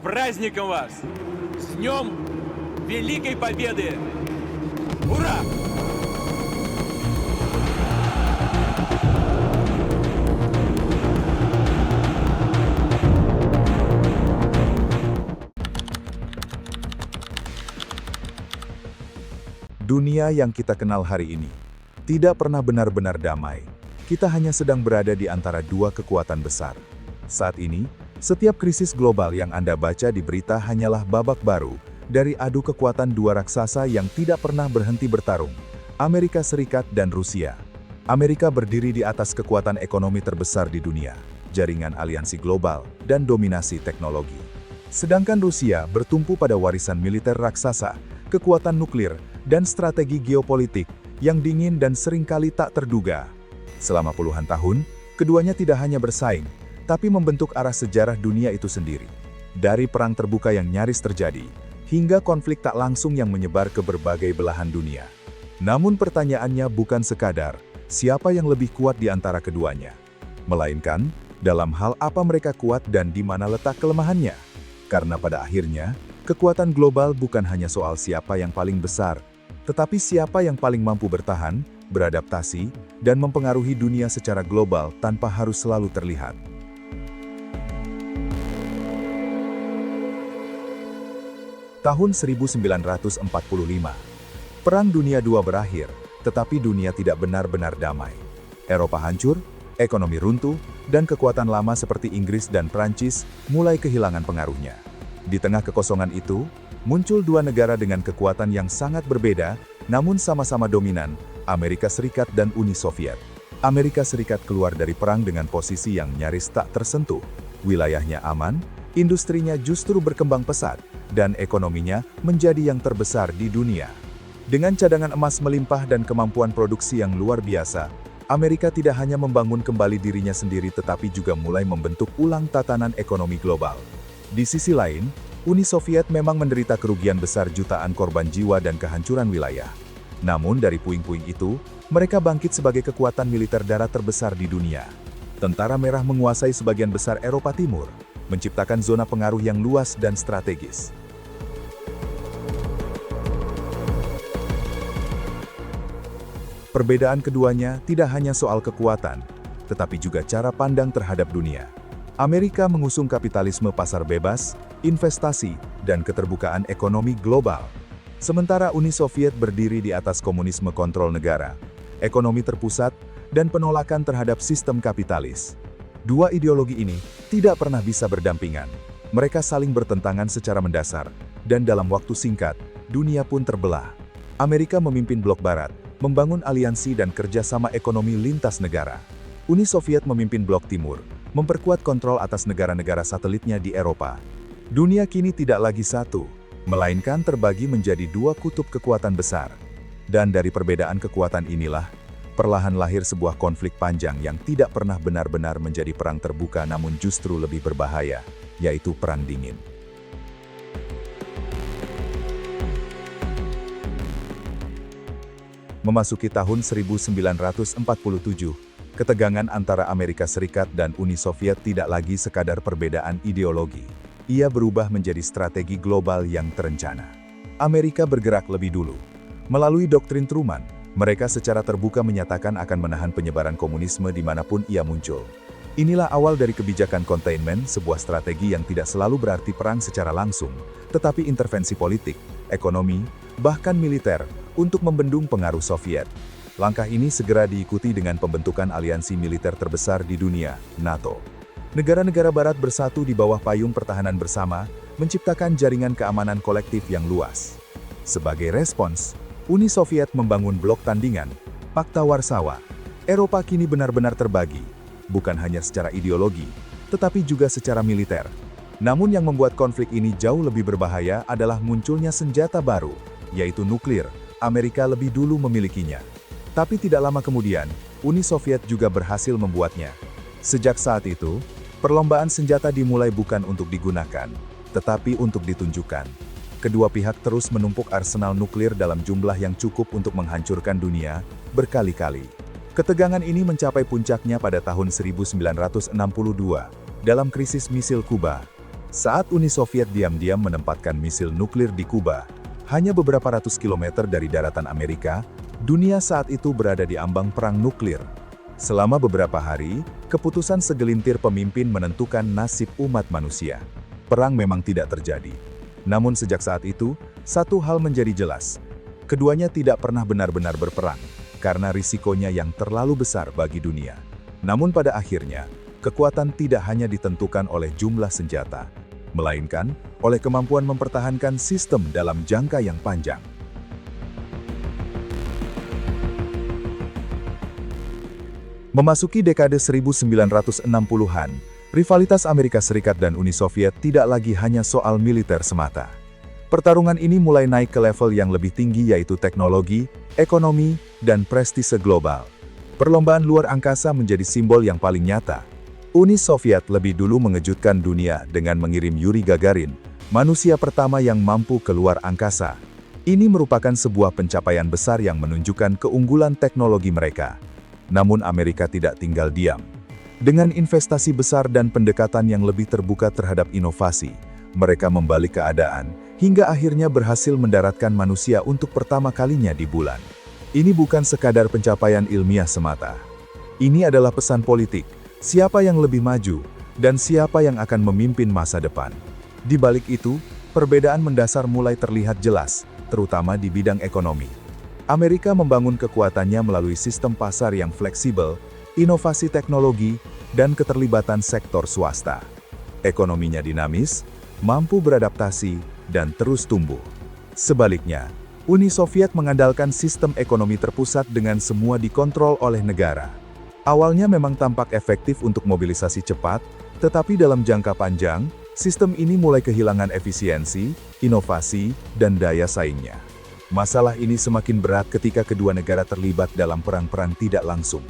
праздником вас! С Днем Великой Победы! Ура! Dunia yang kita kenal hari ini tidak pernah benar-benar damai. Kita hanya sedang berada di antara dua kekuatan besar. Saat ini, setiap krisis global yang Anda baca di berita hanyalah babak baru dari adu kekuatan dua raksasa yang tidak pernah berhenti bertarung, Amerika Serikat dan Rusia. Amerika berdiri di atas kekuatan ekonomi terbesar di dunia, jaringan aliansi global, dan dominasi teknologi. Sedangkan Rusia bertumpu pada warisan militer raksasa, kekuatan nuklir, dan strategi geopolitik yang dingin dan seringkali tak terduga. Selama puluhan tahun, keduanya tidak hanya bersaing, tapi membentuk arah sejarah dunia itu sendiri. Dari perang terbuka yang nyaris terjadi, hingga konflik tak langsung yang menyebar ke berbagai belahan dunia. Namun pertanyaannya bukan sekadar, siapa yang lebih kuat di antara keduanya? Melainkan, dalam hal apa mereka kuat dan di mana letak kelemahannya? Karena pada akhirnya, kekuatan global bukan hanya soal siapa yang paling besar, tetapi siapa yang paling mampu bertahan, beradaptasi, dan mempengaruhi dunia secara global tanpa harus selalu terlihat. Tahun 1945, Perang Dunia II berakhir, tetapi dunia tidak benar-benar damai. Eropa hancur, ekonomi runtuh, dan kekuatan lama seperti Inggris dan Prancis mulai kehilangan pengaruhnya. Di tengah kekosongan itu, muncul dua negara dengan kekuatan yang sangat berbeda, namun sama-sama dominan, Amerika Serikat dan Uni Soviet. Amerika Serikat keluar dari perang dengan posisi yang nyaris tak tersentuh. Wilayahnya aman, industrinya justru berkembang pesat, dan ekonominya menjadi yang terbesar di dunia. Dengan cadangan emas melimpah dan kemampuan produksi yang luar biasa, Amerika tidak hanya membangun kembali dirinya sendiri tetapi juga mulai membentuk ulang tatanan ekonomi global. Di sisi lain, Uni Soviet memang menderita kerugian besar jutaan korban jiwa dan kehancuran wilayah. Namun dari puing-puing itu, mereka bangkit sebagai kekuatan militer darat terbesar di dunia. Tentara Merah menguasai sebagian besar Eropa Timur, menciptakan zona pengaruh yang luas dan strategis. Perbedaan keduanya tidak hanya soal kekuatan, tetapi juga cara pandang terhadap dunia. Amerika mengusung kapitalisme pasar bebas, investasi, dan keterbukaan ekonomi global. Sementara Uni Soviet berdiri di atas komunisme kontrol negara, ekonomi terpusat, dan penolakan terhadap sistem kapitalis. Dua ideologi ini tidak pernah bisa berdampingan. Mereka saling bertentangan secara mendasar, dan dalam waktu singkat, dunia pun terbelah. Amerika memimpin blok barat, membangun aliansi dan kerjasama ekonomi lintas negara. Uni Soviet memimpin blok timur, memperkuat kontrol atas negara-negara satelitnya di Eropa. Dunia kini tidak lagi satu, melainkan terbagi menjadi dua kutub kekuatan besar. Dan dari perbedaan kekuatan inilah, perlahan lahir sebuah konflik panjang yang tidak pernah benar-benar menjadi perang terbuka namun justru lebih berbahaya, yaitu Perang Dingin. Memasuki tahun 1947, ketegangan antara Amerika Serikat dan Uni Soviet tidak lagi sekadar perbedaan ideologi. Ia berubah menjadi strategi global yang terencana. Amerika bergerak lebih dulu. Melalui doktrin Truman, mereka secara terbuka menyatakan akan menahan penyebaran komunisme dimanapun ia muncul. Inilah awal dari kebijakan containment, sebuah strategi yang tidak selalu berarti perang secara langsung, tetapi intervensi politik, ekonomi, bahkan militer, untuk membendung pengaruh Soviet. Langkah ini segera diikuti dengan pembentukan aliansi militer terbesar di dunia, NATO. Negara-negara barat bersatu di bawah payung pertahanan bersama, menciptakan jaringan keamanan kolektif yang luas. Sebagai respons, Uni Soviet membangun blok tandingan, Pakta Warsawa. Eropa kini benar-benar terbagi, bukan hanya secara ideologi, tetapi juga secara militer. Namun yang membuat konflik ini jauh lebih berbahaya adalah munculnya senjata baru, yaitu nuklir. Amerika lebih dulu memilikinya. Tapi tidak lama kemudian, Uni Soviet juga berhasil membuatnya. Sejak saat itu, perlombaan senjata dimulai bukan untuk digunakan, tetapi untuk ditunjukkan. Kedua pihak terus menumpuk arsenal nuklir dalam jumlah yang cukup untuk menghancurkan dunia, berkali-kali. Ketegangan ini mencapai puncaknya pada tahun 1962, dalam krisis misil Kuba. Saat Uni Soviet diam-diam menempatkan misil nuklir di Kuba, hanya beberapa ratus kilometer dari daratan Amerika, dunia saat itu berada di ambang perang nuklir. Selama beberapa hari, keputusan segelintir pemimpin menentukan nasib umat manusia. Perang memang tidak terjadi. Namun sejak saat itu, satu hal menjadi jelas. Keduanya tidak pernah benar-benar berperang, karena risikonya yang terlalu besar bagi dunia. Namun pada akhirnya, kekuatan tidak hanya ditentukan oleh jumlah senjata, melainkan oleh kemampuan mempertahankan sistem dalam jangka yang panjang. Memasuki dekade 1960-an, rivalitas Amerika Serikat dan Uni Soviet tidak lagi hanya soal militer semata. Pertarungan ini mulai naik ke level yang lebih tinggi, yaitu teknologi, ekonomi, dan prestise global. Perlombaan luar angkasa menjadi simbol yang paling nyata. Uni Soviet lebih dulu mengejutkan dunia dengan mengirim Yuri Gagarin, manusia pertama yang mampu keluar angkasa. Ini merupakan sebuah pencapaian besar yang menunjukkan keunggulan teknologi mereka. Namun Amerika tidak tinggal diam. Dengan investasi besar dan pendekatan yang lebih terbuka terhadap inovasi, mereka membalik keadaan, hingga akhirnya berhasil mendaratkan manusia untuk pertama kalinya di bulan. Ini bukan sekadar pencapaian ilmiah semata. Ini adalah pesan politik, siapa yang lebih maju, dan siapa yang akan memimpin masa depan. Di balik itu, perbedaan mendasar mulai terlihat jelas, terutama di bidang ekonomi. Amerika membangun kekuatannya melalui sistem pasar yang fleksibel, inovasi teknologi, dan keterlibatan sektor swasta. Ekonominya dinamis, mampu beradaptasi, dan terus tumbuh. Sebaliknya, Uni Soviet mengandalkan sistem ekonomi terpusat dengan semua dikontrol oleh negara. Awalnya memang tampak efektif untuk mobilisasi cepat, tetapi dalam jangka panjang, sistem ini mulai kehilangan efisiensi, inovasi, dan daya saingnya. Masalah ini semakin berat ketika kedua negara terlibat dalam perang-perang tidak langsung.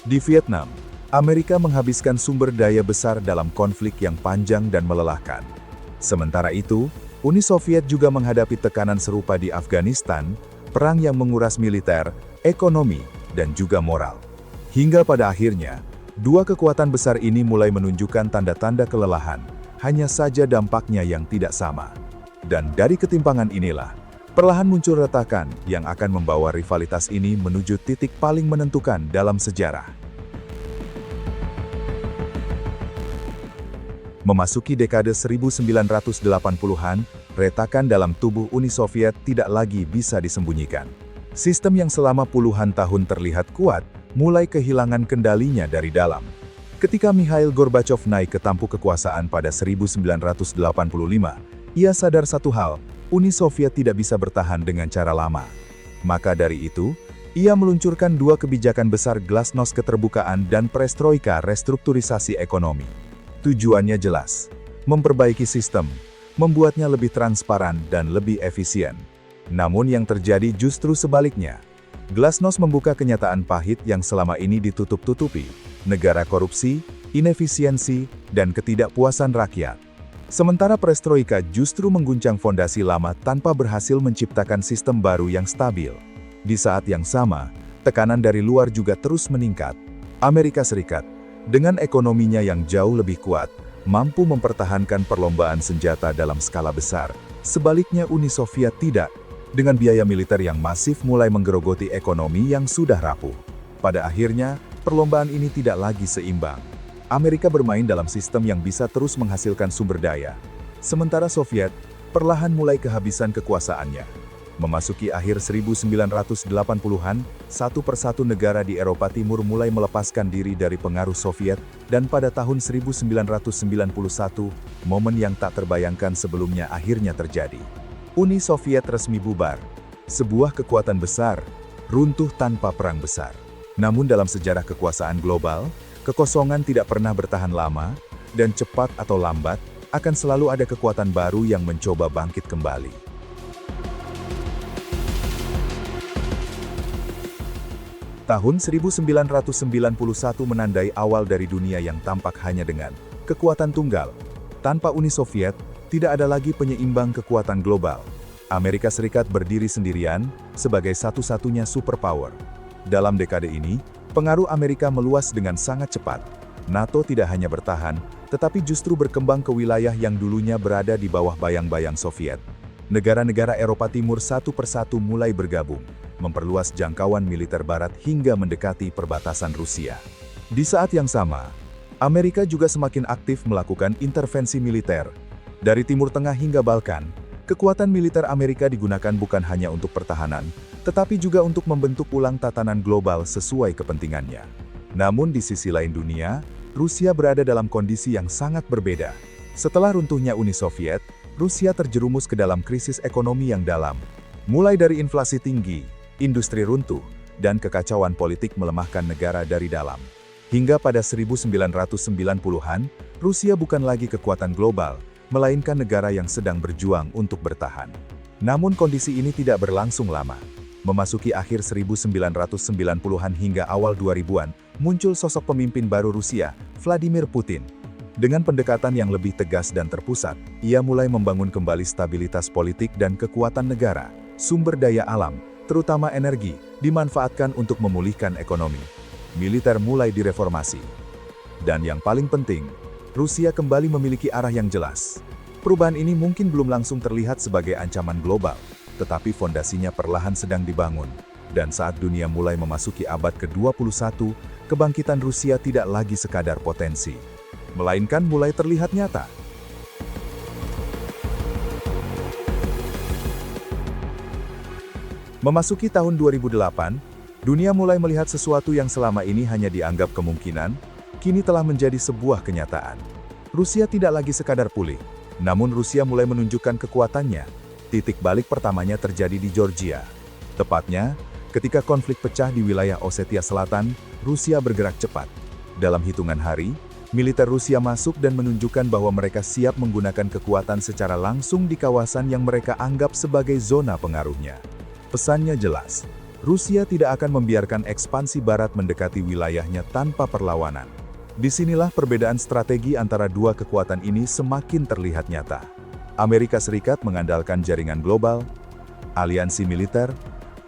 Di Vietnam, Amerika menghabiskan sumber daya besar dalam konflik yang panjang dan melelahkan. Sementara itu, Uni Soviet juga menghadapi tekanan serupa di Afghanistan, perang yang menguras militer, ekonomi, dan juga moral. Hingga pada akhirnya, dua kekuatan besar ini mulai menunjukkan tanda-tanda kelelahan, hanya saja dampaknya yang tidak sama. Dan dari ketimpangan inilah, perlahan muncul retakan yang akan membawa rivalitas ini menuju titik paling menentukan dalam sejarah. Memasuki dekade 1980-an, retakan dalam tubuh Uni Soviet tidak lagi bisa disembunyikan. Sistem yang selama puluhan tahun terlihat kuat, mulai kehilangan kendalinya dari dalam. Ketika Mikhail Gorbachev naik ke tampuk kekuasaan pada 1985, ia sadar satu hal, Uni Soviet tidak bisa bertahan dengan cara lama. Maka dari itu, ia meluncurkan dua kebijakan besar, glasnost keterbukaan dan perestroika restrukturisasi ekonomi. Tujuannya jelas, memperbaiki sistem, membuatnya lebih transparan dan lebih efisien. Namun yang terjadi justru sebaliknya. Glasnost membuka kenyataan pahit yang selama ini ditutup-tutupi, negara korupsi, inefisiensi, dan ketidakpuasan rakyat. Sementara perestroika justru mengguncang fondasi lama tanpa berhasil menciptakan sistem baru yang stabil. Di saat yang sama, tekanan dari luar juga terus meningkat. Amerika Serikat, dengan ekonominya yang jauh lebih kuat, mampu mempertahankan perlombaan senjata dalam skala besar. Sebaliknya Uni Soviet tidak, dengan biaya militer yang masif mulai menggerogoti ekonomi yang sudah rapuh. Pada akhirnya, perlombaan ini tidak lagi seimbang. Amerika bermain dalam sistem yang bisa terus menghasilkan sumber daya. Sementara Soviet, perlahan mulai kehabisan kekuasaannya. Memasuki akhir 1980-an, satu persatu negara di Eropa Timur mulai melepaskan diri dari pengaruh Soviet, dan pada tahun 1991, momen yang tak terbayangkan sebelumnya akhirnya terjadi. Uni Soviet resmi bubar. Sebuah kekuatan besar, runtuh tanpa perang besar. Namun dalam sejarah kekuasaan global, kekosongan tidak pernah bertahan lama, dan cepat atau lambat, akan selalu ada kekuatan baru yang mencoba bangkit kembali. Tahun 1991 menandai awal dari dunia yang tampak hanya dengan kekuatan tunggal. Tanpa Uni Soviet, tidak ada lagi penyeimbang kekuatan global. Amerika Serikat berdiri sendirian sebagai satu-satunya superpower. Dalam dekade ini, pengaruh Amerika meluas dengan sangat cepat. NATO tidak hanya bertahan, tetapi justru berkembang ke wilayah yang dulunya berada di bawah bayang-bayang Soviet. Negara-negara Eropa Timur satu persatu mulai bergabung, memperluas jangkauan militer Barat hingga mendekati perbatasan Rusia. Di saat yang sama, Amerika juga semakin aktif melakukan intervensi militer. Dari Timur Tengah hingga Balkan, kekuatan militer Amerika digunakan bukan hanya untuk pertahanan, tetapi juga untuk membentuk ulang tatanan global sesuai kepentingannya. Namun di sisi lain dunia, Rusia berada dalam kondisi yang sangat berbeda. Setelah runtuhnya Uni Soviet, Rusia terjerumus ke dalam krisis ekonomi yang dalam. Mulai dari inflasi tinggi, industri runtuh, dan kekacauan politik melemahkan negara dari dalam. Hingga pada 1990-an, Rusia bukan lagi kekuatan global, melainkan negara yang sedang berjuang untuk bertahan. Namun kondisi ini tidak berlangsung lama. Memasuki akhir 1990-an hingga awal 2000-an, muncul sosok pemimpin baru Rusia, Vladimir Putin. Dengan pendekatan yang lebih tegas dan terpusat, ia mulai membangun kembali stabilitas politik dan kekuatan negara. Sumber daya alam, terutama energi, dimanfaatkan untuk memulihkan ekonomi. Militer mulai direformasi. Dan yang paling penting, Rusia kembali memiliki arah yang jelas. Perubahan ini mungkin belum langsung terlihat sebagai ancaman global, tetapi fondasinya perlahan sedang dibangun. Dan saat dunia mulai memasuki abad ke-21, kebangkitan Rusia tidak lagi sekadar potensi, melainkan mulai terlihat nyata. Memasuki tahun 2008, dunia mulai melihat sesuatu yang selama ini hanya dianggap kemungkinan, kini telah menjadi sebuah kenyataan. Rusia tidak lagi sekadar pulih, namun Rusia mulai menunjukkan kekuatannya. Titik balik pertamanya terjadi di Georgia. Tepatnya, ketika konflik pecah di wilayah Osetia Selatan, Rusia bergerak cepat. Dalam hitungan hari, militer Rusia masuk dan menunjukkan bahwa mereka siap menggunakan kekuatan secara langsung di kawasan yang mereka anggap sebagai zona pengaruhnya. Pesannya jelas. Rusia tidak akan membiarkan ekspansi Barat mendekati wilayahnya tanpa perlawanan. Disinilah perbedaan strategi antara dua kekuatan ini semakin terlihat nyata. Amerika Serikat mengandalkan jaringan global, aliansi militer,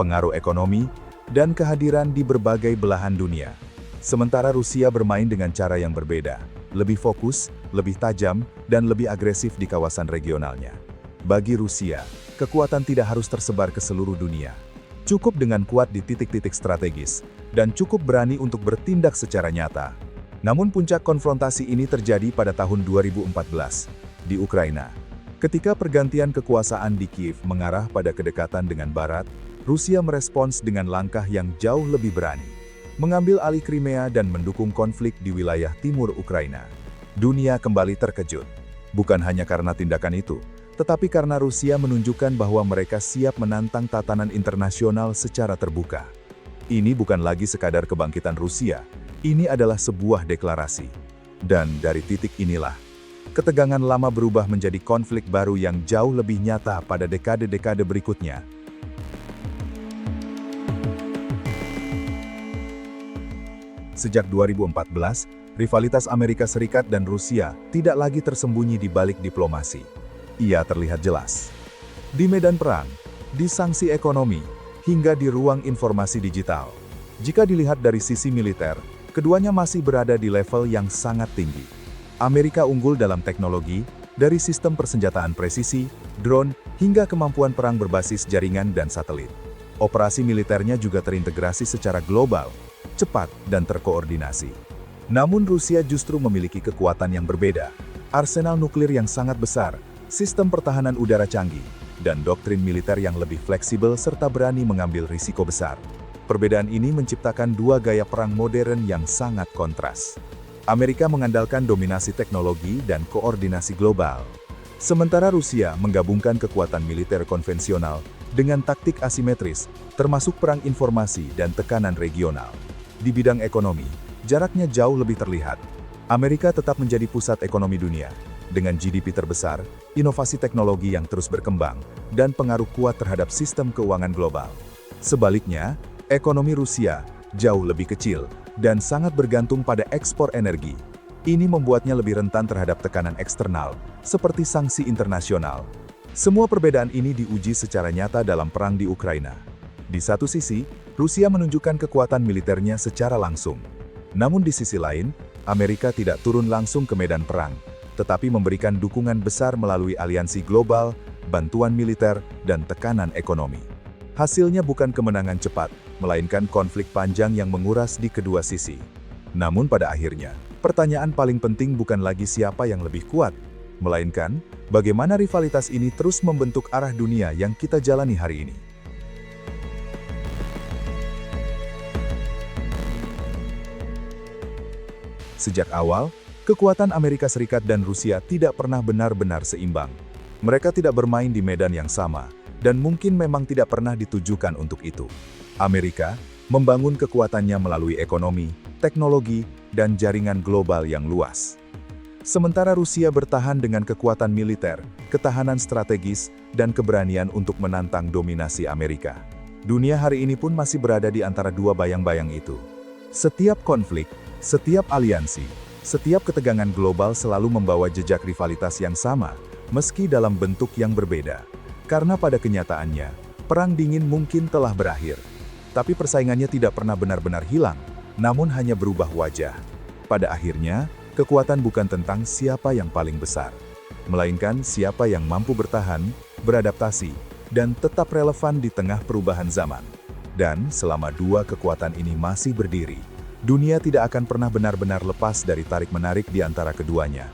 pengaruh ekonomi, dan kehadiran di berbagai belahan dunia. Sementara Rusia bermain dengan cara yang berbeda, lebih fokus, lebih tajam, dan lebih agresif di kawasan regionalnya. Bagi Rusia, kekuatan tidak harus tersebar ke seluruh dunia. Cukup dengan kuat di titik-titik strategis, dan cukup berani untuk bertindak secara nyata. Namun puncak konfrontasi ini terjadi pada tahun 2014, di Ukraina. Ketika pergantian kekuasaan di Kiev mengarah pada kedekatan dengan Barat, Rusia merespons dengan langkah yang jauh lebih berani. Mengambil alih Crimea dan mendukung konflik di wilayah timur Ukraina. Dunia kembali terkejut. Bukan hanya karena tindakan itu, tetapi karena Rusia menunjukkan bahwa mereka siap menantang tatanan internasional secara terbuka. Ini bukan lagi sekadar kebangkitan Rusia, ini adalah sebuah deklarasi. Dan dari titik inilah, ketegangan lama berubah menjadi konflik baru yang jauh lebih nyata pada dekade-dekade berikutnya. Sejak 2014, rivalitas Amerika Serikat dan Rusia tidak lagi tersembunyi di balik diplomasi. Ia terlihat jelas. Di medan perang, di sanksi ekonomi, hingga di ruang informasi digital. Jika dilihat dari sisi militer, keduanya masih berada di level yang sangat tinggi. Amerika unggul dalam teknologi, dari sistem persenjataan presisi, drone, hingga kemampuan perang berbasis jaringan dan satelit. Operasi militernya juga terintegrasi secara global, cepat, dan terkoordinasi. Namun Rusia justru memiliki kekuatan yang berbeda, arsenal nuklir yang sangat besar, sistem pertahanan udara canggih, dan doktrin militer yang lebih fleksibel serta berani mengambil risiko besar. Perbedaan ini menciptakan dua gaya perang modern yang sangat kontras. Amerika mengandalkan dominasi teknologi dan koordinasi global. Sementara Rusia menggabungkan kekuatan militer konvensional dengan taktik asimetris, termasuk perang informasi dan tekanan regional. Di bidang ekonomi, jaraknya jauh lebih terlihat. Amerika tetap menjadi pusat ekonomi dunia, dengan GDP terbesar, inovasi teknologi yang terus berkembang, dan pengaruh kuat terhadap sistem keuangan global. Sebaliknya, ekonomi Rusia jauh lebih kecil dan sangat bergantung pada ekspor energi. Ini membuatnya lebih rentan terhadap tekanan eksternal, seperti sanksi internasional. Semua perbedaan ini diuji secara nyata dalam perang di Ukraina. Di satu sisi, Rusia menunjukkan kekuatan militernya secara langsung. Namun di sisi lain, Amerika tidak turun langsung ke medan perang, tetapi memberikan dukungan besar melalui aliansi global, bantuan militer, dan tekanan ekonomi. Hasilnya bukan kemenangan cepat, melainkan konflik panjang yang menguras di kedua sisi. Namun pada akhirnya, pertanyaan paling penting bukan lagi siapa yang lebih kuat, melainkan bagaimana rivalitas ini terus membentuk arah dunia yang kita jalani hari ini. Sejak awal, kekuatan Amerika Serikat dan Rusia tidak pernah benar-benar seimbang. Mereka tidak bermain di medan yang sama, dan mungkin memang tidak pernah ditujukan untuk itu. Amerika membangun kekuatannya melalui ekonomi, teknologi, dan jaringan global yang luas. Sementara Rusia bertahan dengan kekuatan militer, ketahanan strategis, dan keberanian untuk menantang dominasi Amerika. Dunia hari ini pun masih berada di antara dua bayang-bayang itu. Setiap konflik, setiap aliansi, setiap ketegangan global selalu membawa jejak rivalitas yang sama, meski dalam bentuk yang berbeda. Karena pada kenyataannya, perang dingin mungkin telah berakhir. Tapi persaingannya tidak pernah benar-benar hilang, namun hanya berubah wajah. Pada akhirnya, kekuatan bukan tentang siapa yang paling besar, melainkan siapa yang mampu bertahan, beradaptasi, dan tetap relevan di tengah perubahan zaman. Dan selama dua kekuatan ini masih berdiri, dunia tidak akan pernah benar-benar lepas dari tarik-menarik di antara keduanya.